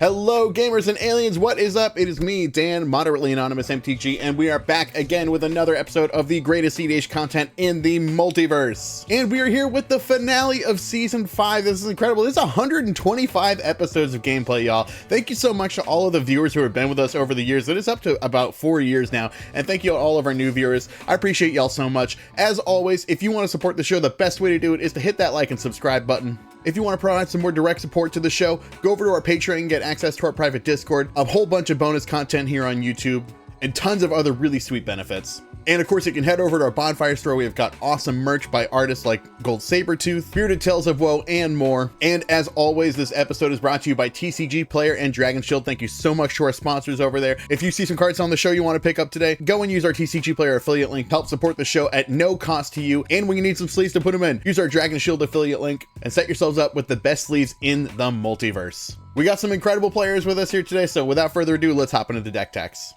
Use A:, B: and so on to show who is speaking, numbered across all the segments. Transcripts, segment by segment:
A: Hello gamers and aliens, what is up? It is me, Dan, moderately anonymous MTG, and we are back again with another episode of the greatest cEDH content in the multiverse. And we are here with the finale of season 5. This is incredible. This is 125 episodes of gameplay, y'all. Thank you so much to all of the viewers who have been with us over the years. It is up to about 4 years now, and thank you to all of our new viewers. I appreciate y'all so much. As always, if you want to support the show, the best way to do it is to hit that like and subscribe button. If you want to provide some more direct support to the show, go over to our Patreon and get access to our private Discord, a whole bunch of bonus content here on YouTube, and tons of other really sweet benefits. And of course, you can head over to our Bonfire store. We have got awesome merch by artists like Gold Sabertooth, Bearded Tales of Woe, and more. And as always, this episode is brought to you by TCG Player and Dragon Shield. Thank you so much to our sponsors over there. If you see some cards on the show you want to pick up today, go and use our TCG Player affiliate link. Help support the show at no cost to you. And when you need some sleeves to put them in, use our Dragon Shield affiliate link and set yourselves up with the best sleeves in the multiverse. We got some incredible players with us here today, so without further ado, let's hop into the deck techs.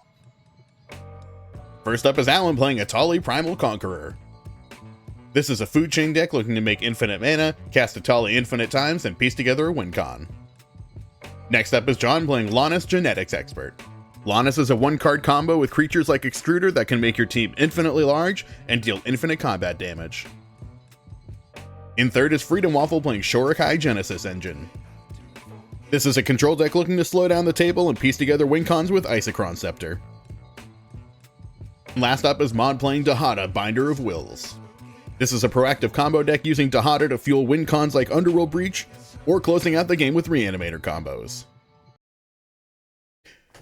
A: First up is Alan playing Etali Primal Conqueror. This is a food chain deck looking to make infinite mana, cast Etali infinite times, and piece together a win con. Next up is John playing Lonis Genetics Expert. Lonis is a one-card combo with creatures like Extruder that can make your team infinitely large and deal infinite combat damage. In third is Freedom Waffle playing Shorikai Genesis Engine. This is a control deck looking to slow down the table and piece together win cons with Isochron Scepter. Last up is Mod playing Dihada, Binder of Wills. This is a proactive combo deck using Dihada to fuel win cons like Underworld Breach, or closing out the game with Reanimator combos.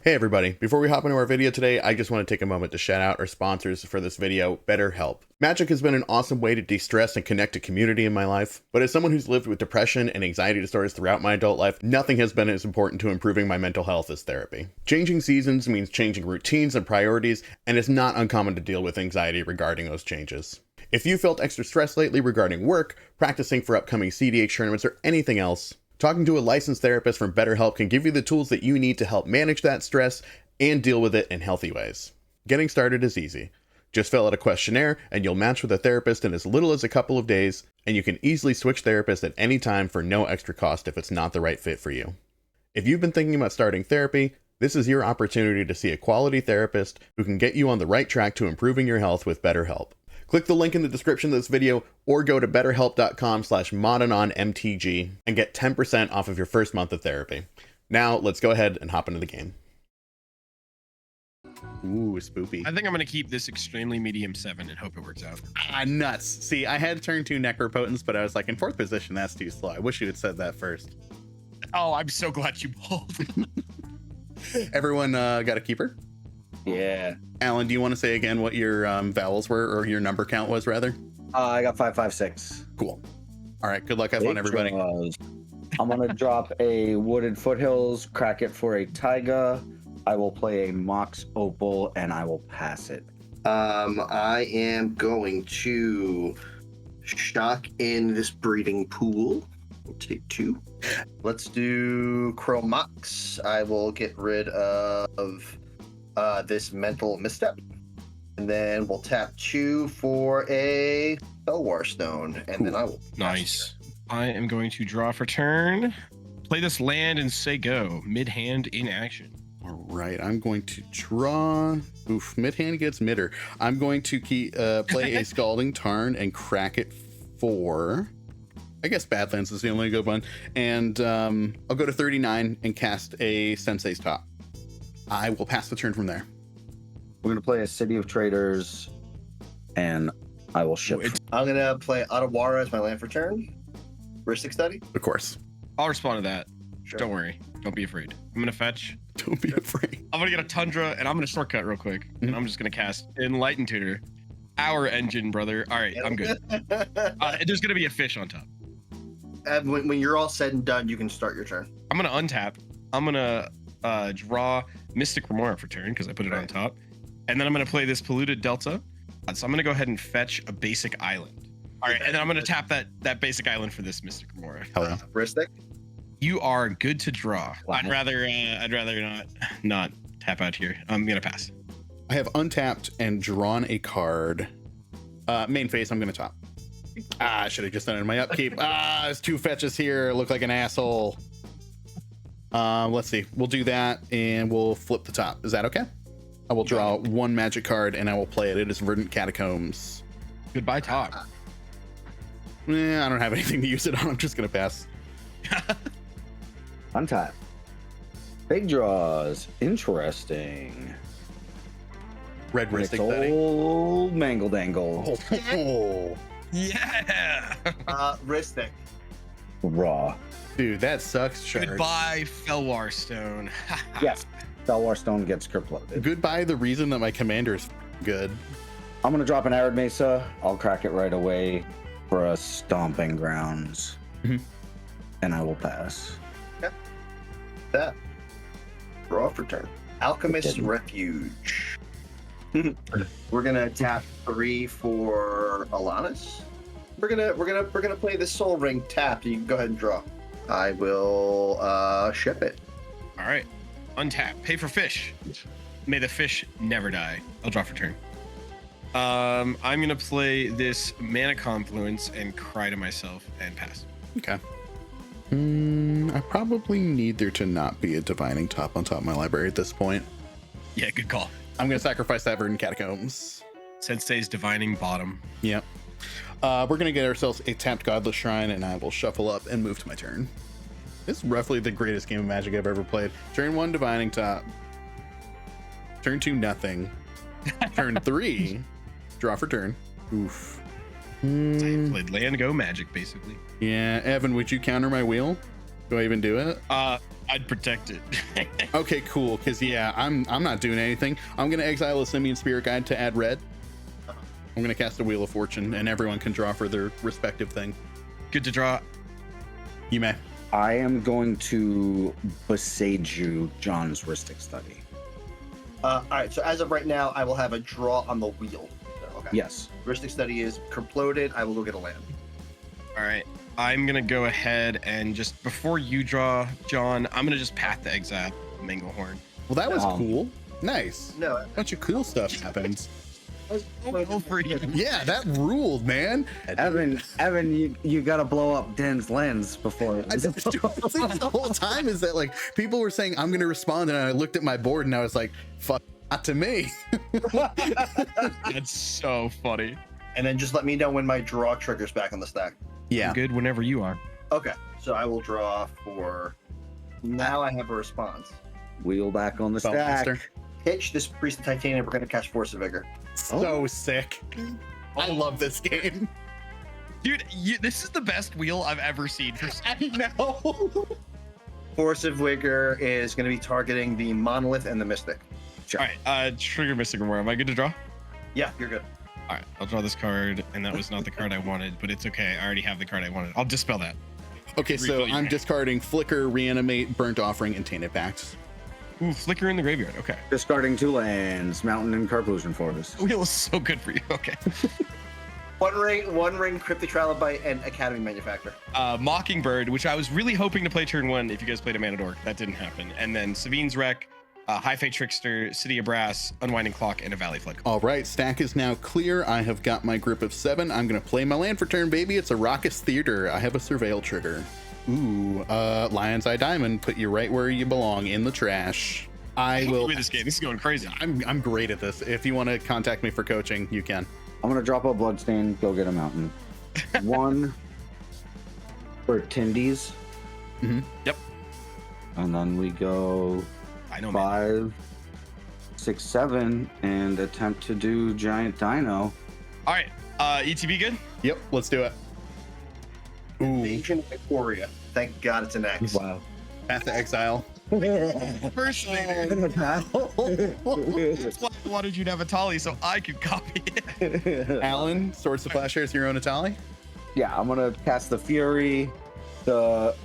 A: Hey everybody, before we hop into our video today, I just want to take a moment to shout out our sponsors for this video, BetterHelp. Magic has been an awesome way to de-stress and connect to community in my life, but as someone who's lived with depression and anxiety disorders throughout my adult life, nothing has been as important to improving my mental health as therapy. Changing seasons means changing routines and priorities, and it's not uncommon to deal with anxiety regarding those changes. If you felt extra stressed lately regarding work, practicing for upcoming cEDH tournaments, or anything else, talking to a licensed therapist from BetterHelp can give you the tools that you need to help manage that stress and deal with it in healthy ways. Getting started is easy. Just fill out a questionnaire and you'll match with a therapist in as little as a couple of days, and you can easily switch therapists at any time for no extra cost if it's not the right fit for you. If you've been thinking about starting therapy, this is your opportunity to see a quality therapist who can get you on the right track to improving your health with BetterHelp. Click the link in the description of this video or go to betterhelp.com/modanonmtg and get 10% off of your first month of therapy. Now, let's go ahead and hop into the game. Ooh, spoopy.
B: I think I'm going to keep this extremely medium 7 and hope it works out.
A: Ah, nuts. See, I had turn 2 Necropotence, but I was like, in 4th position, that's too slow. I wish you had said that first.
B: Oh, I'm so glad you pulled.
A: Everyone got a keeper?
C: Yeah.
A: Alan, do you want to say again what your vowels were, or your number count was, rather?
C: I got 556.
A: Cool. All right, good luck. Have fun, everybody.
C: I'm going to drop a Wooded Foothills, crack it for a Taiga. I will play a Mox Opal, and I will pass it.
D: I am going to shock in this breeding pool. We'll take 2. Let's do Chromox. I will get rid of this mental misstep, and then we'll tap 2 for a Belwar Stone, and then I will
B: Nice. I am going to draw for turn, play this land, and say go. Mid-hand in action.
A: All right, I'm going to draw. Oof, mid-hand gets midder. I'm going to play a Scalding Tarn and crack it for, I guess Badlands is the only good one, and I'll go to 39 and cast a Sensei's Top. I will pass the turn from there.
C: We're going to play a City of Traders, and I will ship.
D: I'm going to play Otawara as my land for turn. Ristic Study?
A: Of course.
B: I'll respond to that.
D: Sure.
B: Don't worry. Don't be afraid. I'm going to fetch.
A: Don't be afraid.
B: I'm going to get a Tundra, and I'm going to shortcut real quick. And I'm just going to cast Enlightened Tutor. Our engine, brother. All right, I'm good. There's going to be a fish on top.
D: When you're all said and done, you can start your turn.
B: I'm going to untap. I'm going to draw Mystic Remora for turn because I put it on top. And then I'm going to play this Polluted Delta. So I'm going to go ahead and fetch a basic island. All right, and then I'm going to tap that basic island for this Mystic Remora.
A: Hello.
D: Ristic?
B: You are good to draw.
C: Wow.
B: I'd rather not tap out here. I'm going to pass.
A: I have untapped and drawn a card. Main phase, I'm going to top. I should have just done it in my upkeep. There's 2 fetches here. Look like an asshole. Let's see. We'll do that and we'll flip the top. Is that okay? I will draw one magic card and I will play it. It is Verdant Catacombs.
B: Goodbye, top.
A: I don't have anything to use it on. I'm just going to pass.
C: Untap. Big draws. Interesting.
A: Red
C: Next
A: wristing setting.
C: old mangle dangle.
A: Oh,
B: Yeah.
D: Ristic.
C: Raw.
A: dude, that sucks. Sharks.
B: Goodbye, Felwar Stone.
C: Yes. Belwar Stone gets script loaded.
A: Goodbye, the reason that my commander is good.
C: I'm gonna drop an Arid Mesa. I'll crack it right away for a Stomping Grounds.
A: Mhm.
C: And I will pass.
D: That. Draw for turn. Alchemist's
C: Didn't.
D: Refuge. We're gonna tap 3 for Alanis. We're gonna play the Soul Ring tap. You can go ahead and draw. I will ship it.
B: All right. Untap. Pay for fish. May the fish never die. I'll draw for turn. I'm gonna play this Mana Confluence and cry to myself and pass.
A: Okay. I probably need there to not be a Divining Top on top of my library at this point.
B: Yeah, good call.
A: I'm going to sacrifice that Verdant Catacombs.
B: Sensei's Divining Bottom.
A: Yep. We're going to get ourselves a tapped Godless Shrine, and I will shuffle up and move to my turn. This is roughly the greatest game of Magic I've ever played. Turn 1, Divining Top. Turn 2, nothing. Turn 3, draw for turn. Oof.
B: I played Land Go Magic, basically.
A: Yeah, Evan, would you counter my wheel? Do I even do it?
B: I'd protect it.
A: Okay, cool. Because yeah, I'm not doing anything. I'm gonna exile a Simian Spirit Guide to add red. I'm gonna cast a Wheel of Fortune, and everyone can draw for their respective thing.
B: Good to draw.
A: You may.
C: I am going to Boseiju John's Ristic Study.
D: All right. So as of right now, I will have a draw on the wheel. So, okay.
C: Yes.
D: Ristic Study is comploded. I will go get a land.
B: All right. I'm going to go ahead and just before you draw, John, I'm going to just Path to Exile Manglehorn.
A: Well, that was
C: Um,
A: cool. Nice.
D: No.
A: A bunch of cool stuff happens.
B: Oh, for you.
A: Yeah, that ruled, man.
C: Evan, you gotta blow up Dan's lens before.
A: I just the whole time is that like people were saying I'm gonna respond, and I looked at my board and I was like, "Fuck, not to me."
B: That's so funny.
D: And then just let me know when my draw triggers back on the stack.
A: Yeah.
B: Good whenever you are.
D: Okay. So I will draw for. Now I have a response.
C: Wheel back on the stack.
A: Spellcaster.
D: Pitch this Priest of Titanium. We're going to cast Force of Vigor.
A: So sick. I love this game.
B: Dude, this is the best wheel I've ever seen.
A: I know.
D: Force of Vigor is going to be targeting the Monolith and the Mystic.
B: All right. Trigger Mystic Remora. Am I good to draw?
D: Yeah, you're good.
B: All right. I'll draw this card, and that was not the card I wanted, but it's okay. I already have the card I wanted. I'll dispel that.
A: Okay, so
B: Refill your
A: I'm
B: hand.
A: discarding Flicker, Reanimate, Burnt Offering, and Tainted Pact.
B: Ooh, Flicker in the graveyard. Okay.
C: Discarding 2 lands, Mountain and Carplusion Forest.
B: Wheel is so good for you. Okay.
D: One ring, Cryptic Trilobite, and Academy Manufacturer.
B: Mockingbird, which I was really hoping to play turn 1 if you guys played a Mana Dork. That didn't happen. And then Savine's Wreck, High Fate Trickster, City of Brass, Unwinding Clock, and a Valley Flood.
A: All right, stack is now clear. I have got my group of 7. I'm going to play my land for turn, baby. It's a Raucous Theater. I have a Surveil trigger. Ooh, Lion's Eye Diamond. Put you right where you belong, in the trash. I will.
B: Win this game. This is going crazy.
A: I'm great at this. If you want to contact me for coaching, you can.
C: I'm gonna drop a Bloodstain, go get a Mountain. 1 for Tindies.
B: Yep.
C: And then we go
B: I know, man.
C: 5, 6, 7, and attempt to do Giant Dino.
B: All right. ETB good?
A: Yep, let's do it. Ooh,
D: Invasion of Ikoria. Thank God it's an X.
C: Wow.
A: Path to Exile.
B: First That's why I wanted you to have Etali so I could copy it.
A: Alan, Swords to Plowshares, your own Etali.
C: Yeah, I'm gonna cast the Fury, the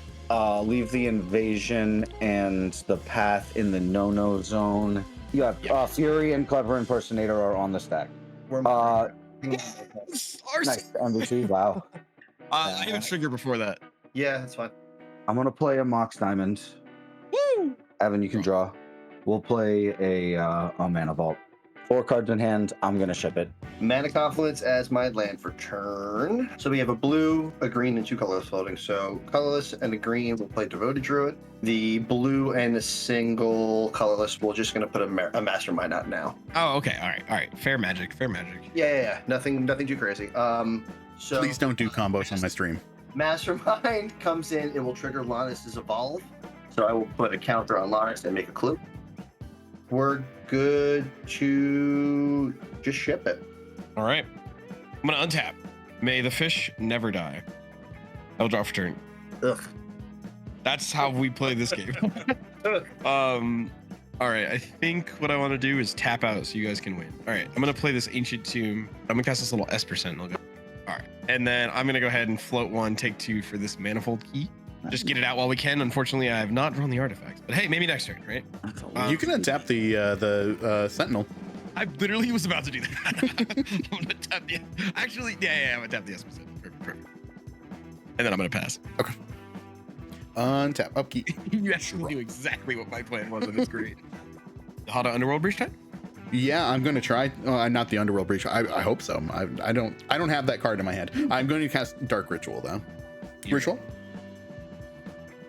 C: leave the Invasion, and the Path in the no-no zone. Yeah, Fury and Clever Impersonator are on the stack.
D: We're
C: Nice, MVP. Wow.
B: I have a trigger before that.
D: Yeah, that's fine.
C: I'm gonna play a Mox Diamond.
B: Woo!
C: Evan, you can draw. We'll play a Mana Vault. 4 cards in hand. I'm gonna ship it.
D: Mana Confluence as my land for turn. So we have a blue, a green, and 2 colorless floating. So colorless and a green will play Devoted Druid. The blue and a single colorless, we're just gonna put a Mastermind out now.
B: Oh, okay. All right. Fair magic.
D: Yeah. Nothing too crazy. So
A: Please don't do combos on my stream.
D: Mastermind comes in, it will trigger Lonis' Evolve. So I will put a counter on Lonis and make a clue. We're good to just ship it.
B: All right. I'm gonna untap. May the fish never die. I'll draw for turn.
D: Ugh.
B: That's how we play this game. All right. I think what I want to do is tap out so you guys can win. All right. I'm gonna play this Ancient Tomb. I'm gonna cast this little S%. And I'll go. All right. And then I'm gonna go ahead and float 1, take 2 for this Manifold Key. Just get it out while we can. Unfortunately, I have not drawn the artifacts. But hey, maybe next turn, right?
A: You can untap the Sentinel.
B: I literally was about to do that. I'm gonna tap the. Actually, yeah, I'm gonna tap the S%. Perfect. And then I'm gonna pass.
A: Okay. Untap, upkeep.
B: You actually knew exactly what my plan was, and it's great. Dihada Underworld Breach time?
A: Yeah, I'm gonna try. Not the Underworld Breach. I hope so. I don't have that card in my hand. I'm going to cast Dark Ritual though. Ritual.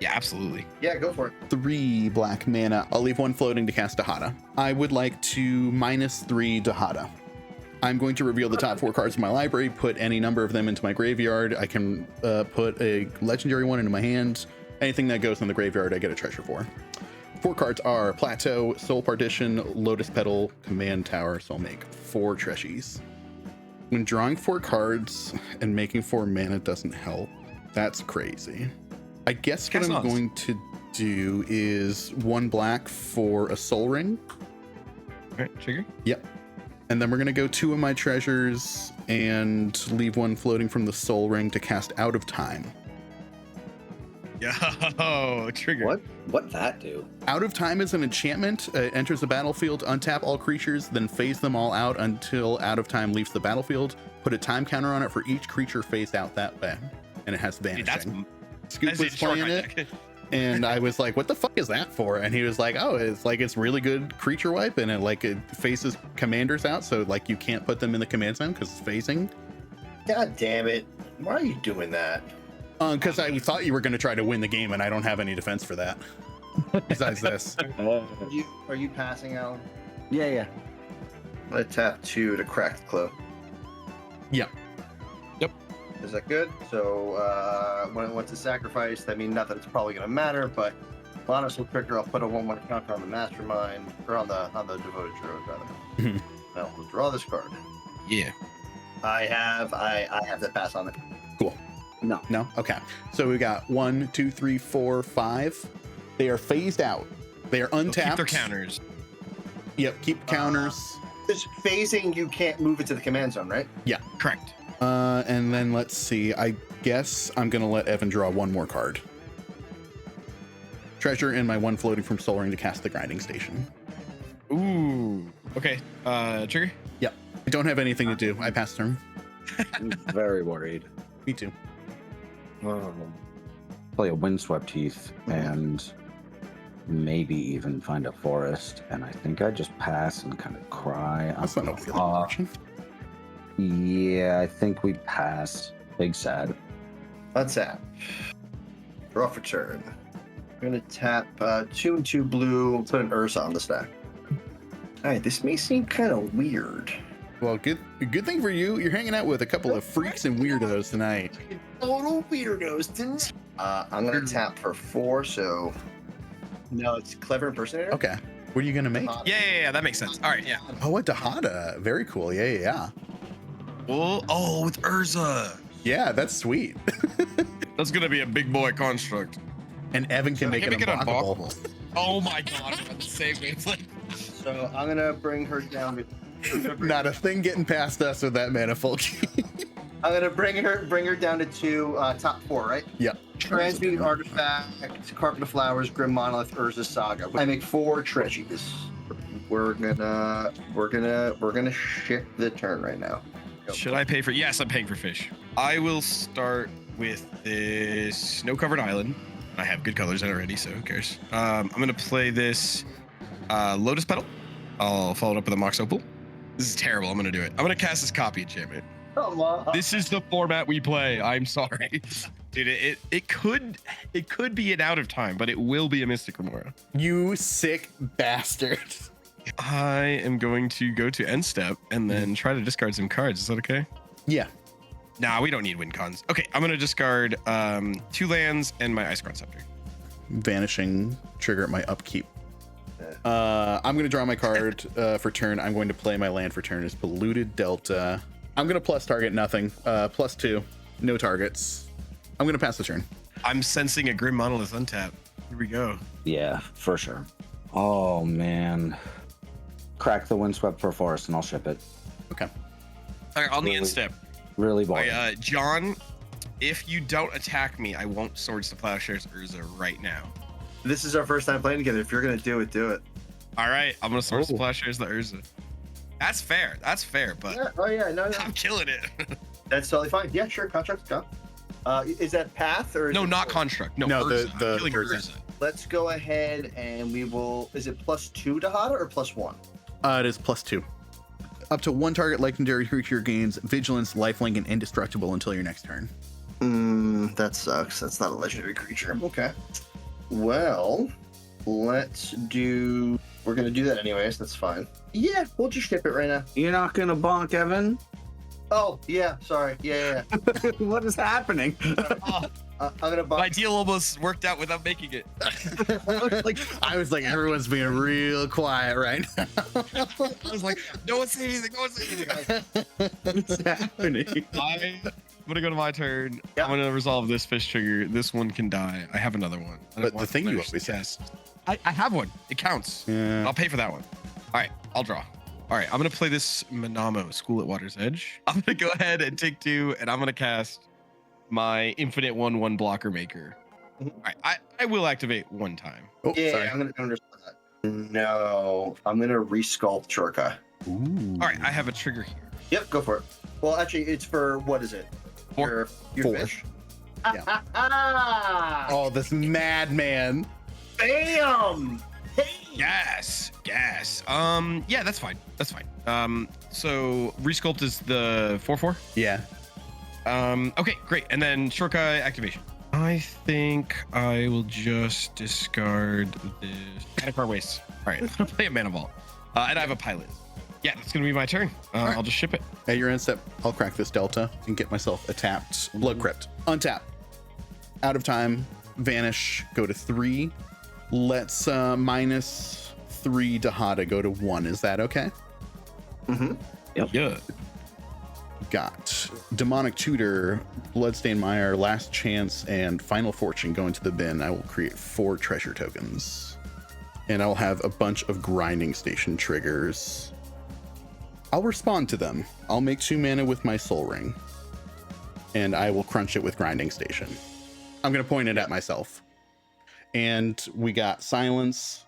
B: Yeah, absolutely.
D: Yeah, go for it.
A: 3 black mana. I'll leave 1 floating to cast Dihada. I would like to -3 Dihada. I'm going to reveal the top 4 cards in my library, put any number of them into my graveyard. I can put a legendary one into my hand. Anything that goes in the graveyard, I get a treasure for. 4 cards are Plateau, Soul Partition, Lotus Petal, Command Tower, so I'll make 4 Treshies. When drawing 4 cards and making 4 mana doesn't help, that's crazy. I guess what I'm going to do is 1 black for a Soul Ring.
B: All right, trigger.
A: Yep. And then we're going to go 2 of my treasures and leave 1 floating from the Soul Ring to cast Out of Time.
B: Yo, trigger.
C: What that do?
A: Out of Time is an enchantment. It enters the battlefield, untap all creatures, then phase them all out until Out of Time leaves the battlefield. Put a time counter on it for each creature phased out that way. And it has vanishing. Scoop was playing it, and I was like, what the fuck is that for? And he was like, oh, it's really good creature wipe, and it faces commanders out, so like you can't put them in the command zone because it's phasing.
D: God damn it. Why are you doing that?
A: Because I thought you were going to try to win the game, and I don't have any defense for that. Besides this.
D: Are you passing, Alan?
C: Yeah.
D: I tap 2 to crack the clue.
A: Yep.
D: Is that good? So when it went to sacrifice, I mean, nothing's probably going to matter, but Lonis will trigger. I'll put a 1/1 counter on the Mastermind, or on the Devoted Druid, rather. Now, we'll draw this card.
B: Yeah.
D: I have the pass on it.
A: Cool.
C: No.
A: Okay. So we got 1, 2, 3, 4, 5. They are phased out. They are untapped.
B: Keep their counters.
A: Yep. Keep counters.
D: Just phasing, you can't move it to the command zone, right?
A: Yeah.
B: Correct.
A: And then let's see. I guess I'm gonna let Evan draw 1 more card. Treasure and my 1 floating from Soul Ring to cast the Grinding Station.
B: Ooh. Okay. Trigger.
A: Yep. I don't have anything to do. I passed turn.
C: I'm very worried.
A: Me too.
C: Play a Windswept Heath and maybe even find a forest, and I think I just pass and kind of cry.
A: That's not a wheel of fortune.
C: Yeah, I think we pass. Big sad.
D: Let's tap. Draw for turn. I'm gonna tap 2 and 2 blue. Put an Ursa on the stack. All right, this may seem kind of weird.
A: Well, good thing for you. You're hanging out with a couple of freaks and weirdos tonight.
D: Total weirdos, didn't? I'm gonna tap for 4. So no, it's Clever Impersonator.
A: Okay. What are you gonna make?
B: Yeah. That makes sense. All right. Yeah.
A: Oh, a Dihada. Very cool. Yeah.
B: Oh, with Urza.
A: Yeah, that's sweet.
B: That's gonna be a big boy construct.
A: And Evan can make it unblockable.
B: Oh my god, we're on the same wavelength.
D: So I'm gonna bring her down.
A: Not a thing getting past us with that Manifold Key.
D: I'm gonna bring her down to 2, top 4, right?
A: Yeah.
D: Transmute Artifact, Carpet of Flowers, Grim Monolith, Urza Saga. I make 4 Treasures. We're gonna ship the turn right now.
B: Should I pay for? Yes, I'm paying for fish. I will start with this snow-covered island. I have good colors in it already, so who cares? I'm gonna play this Lotus Petal. I'll follow it up with a Mox Opal. This is terrible. I'm gonna do it. I'm gonna cast this copy enchantment.
D: Come on.
B: This is the format we play. I'm sorry. Dude, it could be an out of time, but it will be a Mystic Remora.
A: You sick bastard.
B: I am going to go to end step and then try to discard some cards. Is that okay?
A: Yeah.
B: Nah, we don't need win cons. Okay, I'm gonna discard 2 lands and my Ice Crown Scepter.
A: Vanishing trigger at my upkeep. I'm going to draw my card for turn. I'm going to play my land for turn as Polluted Delta. I'm going to plus target nothing. +2, no targets. I'm going to pass the turn.
B: I'm sensing a Grim Monolith untap. Here we go.
C: Yeah, for sure. Oh man. Crack the Windswept for Forest and I'll ship it.
A: Okay.
B: All right, on the end step.
C: Really
B: All
C: boring.
B: right, John, if you don't attack me, I won't Swords to Plowshares Urza right now.
D: This is our first time playing together. If you're gonna do it, do it.
B: All right, I'm gonna Swords to Plowshares the Urza. That's fair. That's fair, but
D: Yeah. Oh yeah. No.
B: I'm killing it.
D: That's totally fine. Yeah. Sure. Contract. Go. Is that path or? Is
B: No,
D: it
B: not Construct. No,
A: No,
B: Urza.
A: the
B: I'm killing
A: Urza.
B: Urza.
D: Let's go ahead and we will. Is it +2 Dihada or +1?
A: It is +2. Up to 1 target legendary creature gains Vigilance, Lifelink, and Indestructible until your next turn.
D: That sucks. That's not a legendary creature. Okay. Well, let's do. We're gonna do that anyways. That's fine. Yeah, we'll just ship it right now.
C: You're not gonna bonk, Evan?
D: Oh yeah. Sorry. Yeah.
C: What is happening?
D: I'm gonna buy.
B: My deal almost worked out without making it.
A: I was like, everyone's being real quiet right now.
B: I was like, no one say anything. No one say anything.
A: What's happening?
B: I'm gonna go to my turn.
D: Yeah.
B: I'm gonna resolve this fish trigger. This one can die. I have another one. I don't
A: But the
B: want
A: thing
B: to
A: you
B: finish
A: always
B: the
A: say.
B: test. I have one. It counts.
A: Yeah.
B: I'll pay for that one. All right, I'll draw. All right, I'm gonna play this Manamo, School at Water's Edge. I'm gonna go ahead and take 2, and I'm gonna cast my infinite 1/1 blocker maker.
D: Mhm.
B: All right, I will activate 1 time.
A: Oh,
D: Yeah,
A: sorry.
D: I'm gonna understand that. No, I'm gonna resculpt Shorikai.
A: Ooh.
B: All right, I have a trigger here.
D: Yep, go for it. Well, actually, it's for what is it?
B: 4.
D: Your
A: 4.
D: fish.
A: Yeah.
D: Ah!
A: Oh, this madman.
D: Bam! Hey!
B: Yes. Yeah, that's fine. That's fine. So resculpt is the 4/4.
A: Yeah.
B: Okay, great. And then Shorikai activation. I think I will just discard this Catacard Waste. All right, I'm gonna play a Mana Vault. And I have a pilot. Yeah, that's gonna be my turn.
A: right.
B: I'll just ship it.
A: At your end step, I'll crack this Delta and get myself a tapped Blood Crypt. Untap. Out of time. Vanish. Go to 3. Let's -3 Dihada go to 1. Is that okay?
D: Mm-hmm.
B: Yeah.
A: Got Demonic Tutor, Bloodstained Mire, Last Chance, and Final Fortune go into the bin. I will create 4 treasure tokens. And I'll have a bunch of Grinding Station triggers. I'll respond to them. I'll make 2 mana with my Soul Ring. And I will crunch it with Grinding Station. I'm going to point it at myself. And we got Silence,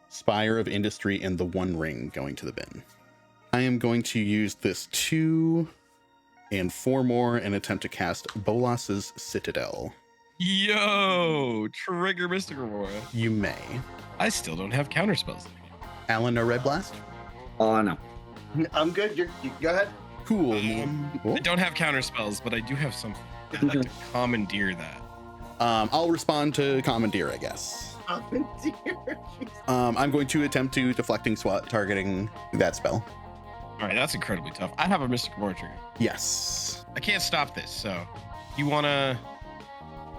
A: Spire of Industry, and the 1 ring going to the bin. I am going to use this 2 and 4 more and attempt to cast Bolas's Citadel.
B: Yo, trigger Mystic Remora.
A: You may.
B: I still don't have counter spells.
A: Alan, no Red Blast?
C: Oh no.
D: I'm good. You go ahead.
A: Cool.
B: I don't have counter spells, but I do have something. I'd like to commandeer that.
A: I'll respond to Commandeer, I guess. I'm going to attempt to Deflecting SWAT targeting that spell.
B: All right, that's incredibly tough. I have a Mystic Remora trigger.
A: Yes.
B: I can't stop this, so you wanna?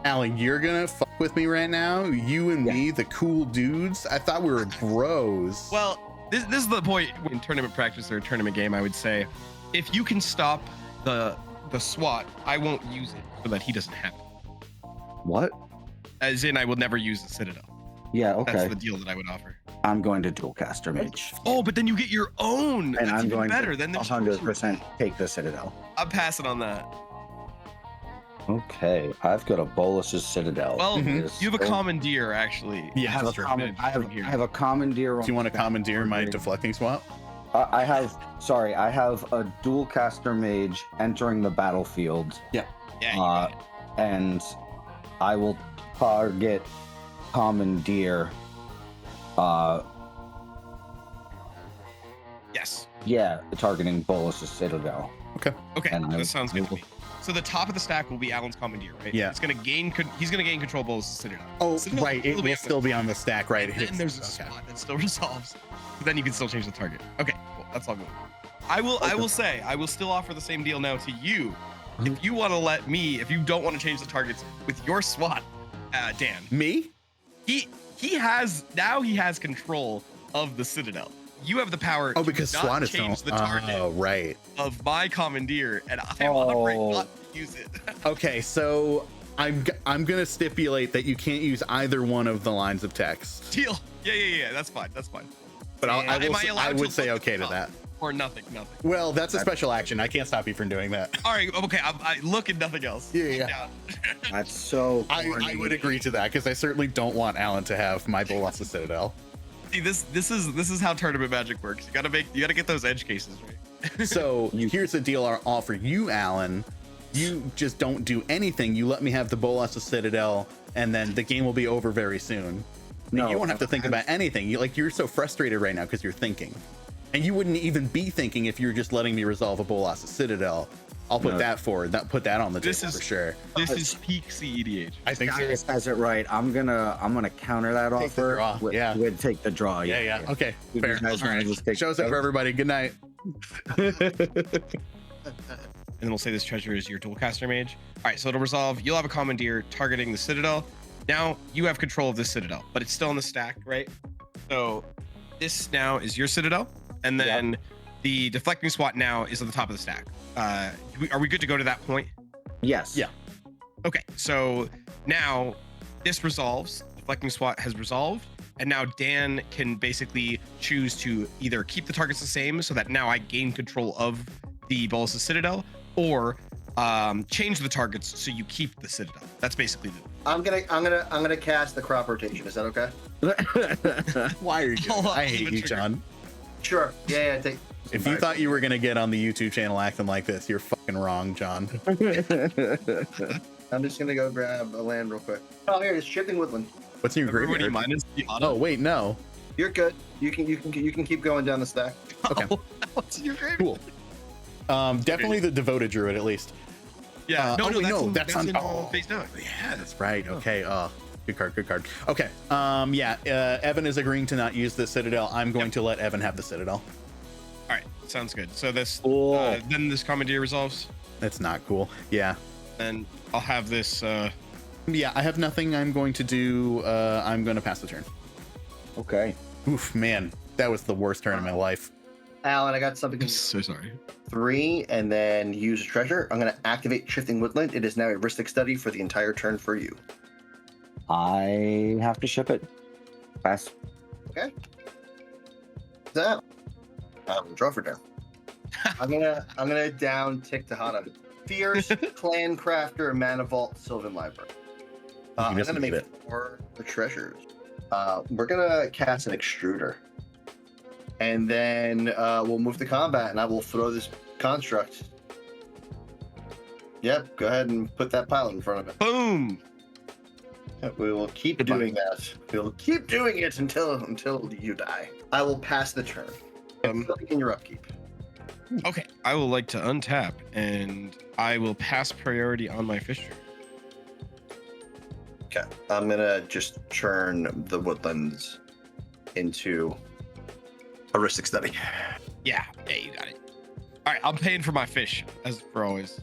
A: Alan, you're gonna fuck with me right now? You and me, the cool dudes? I thought we were bros.
B: Well, this is the point in tournament practice or a tournament game. I would say, if you can stop the SWAT, I won't use it so that he doesn't have it.
C: What?
B: As in, I will never use the Citadel.
C: Yeah,
B: That's
C: okay.
B: the deal that I would offer.
C: I'm going to dual caster mage.
B: Oh, but then you get your own.
C: And
B: That's
C: I'm
B: even
C: going
B: better.
C: to
B: Then there's
C: 100% take the Citadel.
B: I'm passing on that.
C: Okay, I've got a Bolas's Citadel.
B: Well,
C: Is
B: you have a
C: so-
B: commandeer actually.
A: Yeah,
C: I have a
A: that's true.
C: I have a commandeer.
A: Do you want to Commandeer my Deflecting SWAT?
C: I have a dual caster mage entering the battlefield,
B: Yeah.
C: and I will target commandeer
B: Yes.
C: Yeah, targeting Bolus's Citadel.
B: Okay,
C: And
B: that sounds good to me. So the top of the stack will be Alan's commandeer, right?
A: Yeah.
B: It's gonna gain. He's gonna gain control of Bolus's Citadel.
A: Oh,
B: Citadel
A: right. It will still be on the stack, right?
B: And then there's a spot that still resolves. But then you can still change the target. Okay, cool. That's all good. I will say, I will still offer the same deal now to you. If you want to let me, if you don't want to change the targets with your SWAT, Dan.
A: Me?
B: He has control of the Citadel. You have the power
A: Oh, because
B: to not
A: SWAT is
B: change the target
A: Oh, right.
B: of my commandeer, and I'm offering not to use it.
A: Okay, so I'm gonna stipulate that you can't use either one of the lines of text.
B: Deal. Yeah. That's fine.
A: But
B: Am I allowed
A: I
B: to
A: would say
B: look
A: okay
B: it
A: to
B: up?
A: that.
B: Or nothing.
A: Well, that's a special action. I can't stop you from doing that.
B: All right. Okay. I look at nothing else.
A: Yeah.
B: Down.
C: That's so.
A: I would agree to that because I certainly don't want Alan to have my Bolus's Citadel.
B: See, this is how tournament magic works. You gotta get those edge cases right.
A: So here's the deal I'll offer you, Alan. You just don't do anything. You let me have the Bolus's Citadel, and then the game will be over very soon.
C: No,
A: You won't have to think about anything. You're so frustrated right now because you're thinking. And you wouldn't even be thinking if you were just letting me resolve a Bolus's Citadel. I'll put that forward. Put that on the table for sure.
B: This is peak CEDH.
A: I think so.
C: Gaius has it right. I'm gonna counter that
A: Take the
C: offer.
A: draw, yeah.
C: We'd take the draw.
A: Yeah. Okay.
C: You
A: Fair.
C: guys wanna just take-
A: Shows up for everybody. Good night.
B: And then we'll say this treasure is your dual caster mage. All right, so it'll resolve. You'll have a commandeer targeting the Citadel. Now you have control of the Citadel, but it's still in the stack, right? So this now is your Citadel, and then the deflecting SWAT now is at the top of the stack. Are we good to go to that point?
C: Yes.
A: Yeah.
B: Okay, so now this resolves. Deflecting SWAT has resolved, and now Dan can basically choose to either keep the targets the same, so that now I gain control of the Bolus's Citadel, or change the targets so you keep the Citadel. That's basically the.
D: I'm gonna cast the crop rotation. Is that okay?
A: Why are you doing that? I hate you,
B: Trigger.
A: John.
D: Sure. Yeah. Take.
A: If you thought you were gonna get on the YouTube channel acting like this, you're fucking wrong, John.
D: I'm just gonna go grab a land real quick. Oh, here it's Shifting Woodland.
A: What's in your
B: Everybody
A: graveyard?
B: minus Dihada.
A: Oh wait, no.
D: You're good. You can keep going down the stack.
A: Okay.
B: What's in your favorite?
A: Cool. Definitely the devoted druid at least.
B: Yeah.
A: That's on. Oh,
B: face down.
A: yeah, that's right. Okay. Good card. Okay. Evan is agreeing to not use the Citadel. I'm going to let Evan have the Citadel.
B: All right, sounds good. So this
C: Cool.
B: then this commandeer resolves,
A: That's not cool. Yeah.
B: and I'll have this.
A: Yeah, I have nothing I'm going to do. I'm going to pass the turn.
C: Okay.
A: Oof, man. That was the worst turn of my life.
D: Alan, I got something.
B: I'm so sorry.
D: 3 and then use a treasure. I'm gonna activate Shifting Woodland. It is now a heuristic study for the entire turn for you.
C: I have to ship it. Pass.
D: Okay. That. Draw for down. I'm gonna down tick Dihada. Fierce Clan Crafter Mana Vault Sylvan Library. I'm
A: just
D: gonna
A: need
D: make
A: it.
D: 4 the treasures. We're gonna cast an extruder. And then we'll move to combat, and I will throw this construct. Yep, go ahead and put that pile in front of it.
B: Boom.
D: We will keep
B: Goodbye.
D: doing that. We'll keep doing it until you die. I will pass the turn. In your upkeep.
B: Okay, I will like to untap, and I will pass priority on my fish tree.
D: Okay, I'm gonna just turn the woodlands into heuristic study.
B: Yeah, you got it. All right, I'm paying for my fish as for always.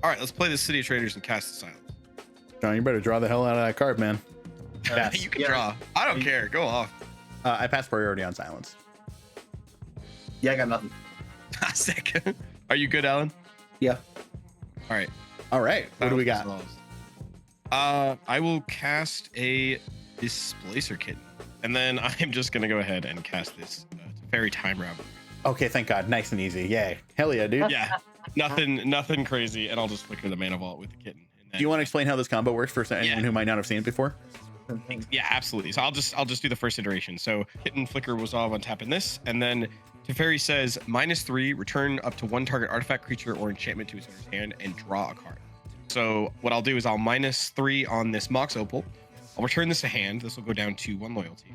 B: All right, let's play the City of Traders and cast the silence.
A: John, you better draw the hell out of that card, man. Yes.
B: You can draw. I don't care. Go off.
A: I pass priority on silence.
D: Yeah, I got nothing.
B: Sick. Are you good, Alan?
C: Yeah.
B: All right.
A: All right. What do we got?
B: I will cast a Displacer Kitten, and then I'm just gonna go ahead and cast this Fairy Time Raveler.
A: Okay, thank God. Nice and easy. Yay. Hell yeah, dude.
B: Yeah, nothing crazy, and I'll just flicker the Mana Vault with the kitten. And then,
A: Do you want to explain how this combo works for anyone who might not have seen it before?
B: Yeah, absolutely. So I'll just do the first iteration. So Kitten Flicker was all on tapping this, and then Teferi says -3, return up to 1 target artifact, creature, or enchantment to its owner's hand, and draw a card. So what I'll do is I'll -3 on this Mox Opal. I'll return this to hand. This will go down to 1 loyalty.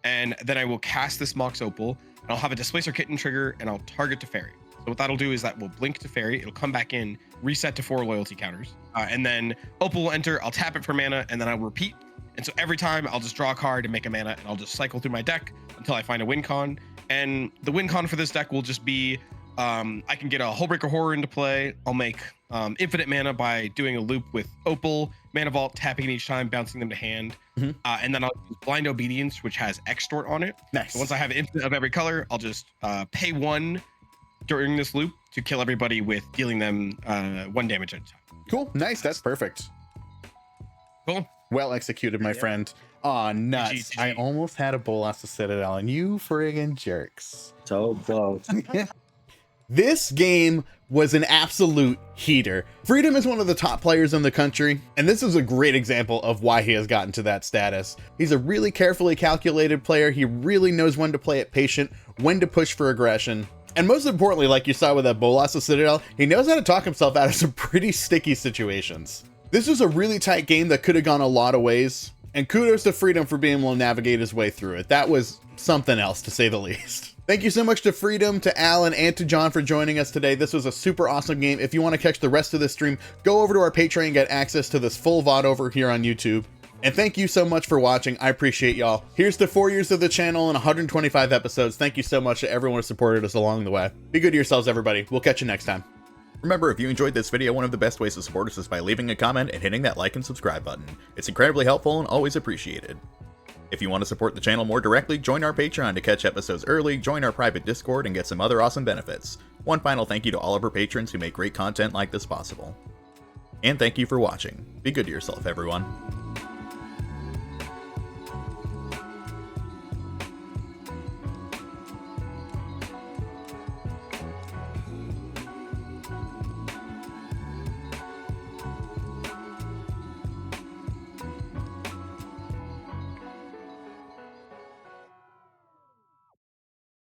B: and then I will cast this Mox Opal, and I'll have a Displacer Kitten trigger, and I'll target to Fairy. So what that'll do is that will blink to Fairy, it'll come back in, reset to 4 loyalty counters, and then Opal will enter, I'll tap it for mana, and then I'll repeat. And so every time I'll just draw a card and make a mana, and I'll just cycle through my deck until I find a win con. And the win con for this deck will just be, I can get a Hullbreaker Horror into play, I'll make infinite mana by doing a loop with Opal, Mana Vault, tapping it each time, bouncing them to hand, and then I'll use Blind Obedience, which has Extort on it.
A: Nice.
B: So once I have infinite of every color, I'll just pay 1 during this loop to kill everybody with dealing them 1 damage at a time.
A: Cool. Nice. That's perfect.
B: Cool.
A: Well executed, my friend. Aw, nuts.
B: GG.
A: I almost had a Bolas Citadel, and you friggin' jerks.
C: So close.
A: This game was an absolute heater. Freedom is one of the top players in the country, and this is a great example of why he has gotten to that status. He's a really carefully calculated player. He really knows when to play it patient, when to push for aggression. And most importantly, like you saw with that Bolas Citadel, he knows how to talk himself out of some pretty sticky situations. This was a really tight game that could have gone a lot of ways, and kudos to Freedom for being able to navigate his way through it. That was something else, to say the least. Thank you so much to Freedom, to Alan, and to John for joining us today. This was a super awesome game. If you want to catch the rest of this stream, go over to our Patreon and get access to this full VOD over here on YouTube. And thank you so much for watching. I appreciate y'all. Here's to 4 years of the channel and 125 episodes. Thank you so much to everyone who supported us along the way. Be good to yourselves, everybody. We'll catch you next time. Remember, if you enjoyed this video, one of the best ways to support us is by leaving a comment and hitting that like and subscribe button. It's incredibly helpful and always appreciated. If you want to support the channel more directly, join our Patreon to catch episodes early, join our private Discord, and get some other awesome benefits. One final thank you to all of our patrons who make great content like this possible. And thank you for watching. Be good to yourself, everyone.